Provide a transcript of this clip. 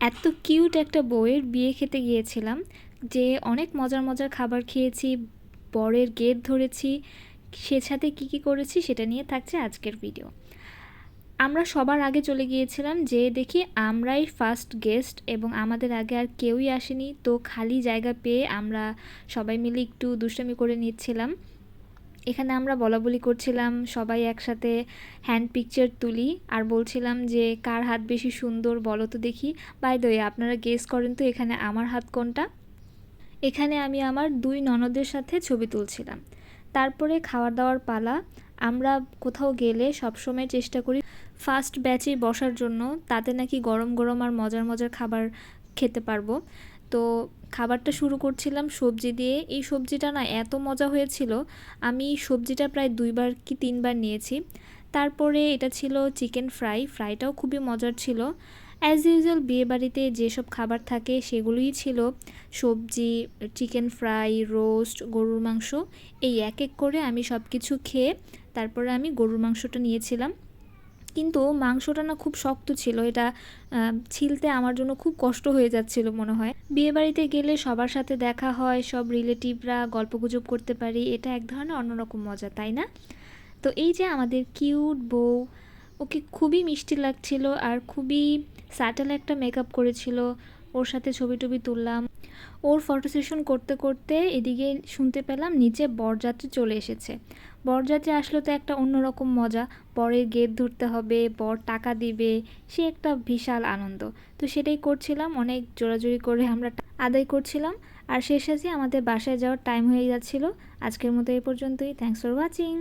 এত কিউট একটা বউয়ের বিয়ে খেতে গিয়েছিলাম, যে অনেক মজার মজার খাবার খেয়েছি, বরের গেট ধরেছি, সে সাথে কী করেছি সেটা নিয়ে থাকছে আজকের ভিডিও। আমরা সবার আগে চলে গিয়েছিলাম, যে দেখি আমরাই ফার্স্ট গেস্ট এবং আমাদের আগে আর কেউই আসেনি। তো খালি জায়গা পেয়ে আমরা সবাই মিলে একটু দুষ্টামি করে নিচ্ছিলাম। এখানে আমরা বলাবলি করছিলাম, সবাই একসাথে হ্যান্ড পিকচার তুলি আর বলছিলাম যে কার হাত বেশি সুন্দর বলো তো দেখি। বাই দ্য ওয়ে, আপনারা গেস করেন তো এখানে আমার হাত কোনটা। এখানে আমি আমার দুই ননদের সাথে ছবি তুলছিলাম। তারপরে খাওয়ার দাওয়ার পালা। আমরা কোথাও গেলে সবসময় চেষ্টা করি ফার্স্ট ব্যাচে বসার জন্য, তাতে নাকি গরম গরম আর মজার মজার খাবার খেতে পারবো। তো খাবারটা শুরু করছিলাম সবজি দিয়ে। এই সবজিটা না এত মজা হয়েছিল, আমি সবজিটা প্রায় 2বার কি 3বার নিয়েছি। তারপরে এটা ছিল চিকেন ফ্রাই, ফ্রাইটাও খুবই মজার ছিল। অ্যাজ ইউজুয়াল বিয়েবাড়িতে যেসব খাবার থাকে সেগুলোই ছিল, সবজি, চিকেন ফ্রাই, রোস্ট, গরুর মাংস। এই এক এক করে আমি সব কিছু খেয়ে তারপরে আমি গরুর মাংসটা নিয়েছিলাম। কিন্তু মাংসটা না খুব শক্ত ছিল, এটা ছিলতে আমার জন্য খুব কষ্ট হয়ে যাচ্ছিল মনে হয়। বিয়েবাড়িতে গেলে সবার সাথে দেখা হয়, সব রিলেটিভরা গল্পগুজব করতে পারি, এটা এক ধরনের অন্যরকম মজা, তাই না? তো এই যে আমাদের কিউট বউ, ওকে খুবই মিষ্টি লাগছিল আর খুবই স্যাটেল একটা মেকআপ করেছিল। ওর সাথে ছবি টবি তুললাম। ওর ফটো সেশন করতে করতে এদিকে শুনতে পেলাম নিচে বরযাত্রী চলে এসেছে। বরযাত্রী আসলে তো একটা অন্যরকম মজা, বরের গেট ধরতে হবে, বর টাকা দিবে, সে একটা বিশাল আনন্দ। তো সেটাই করছিলাম, অনেক জোরাজুরি করে আমরা আদায় করছিলাম। আর শেষে আমাদের বাসায় যাওয়ার টাইম হয়ে যাচ্ছিল। আজকের মতো এই পর্যন্তই। Thanks for watching.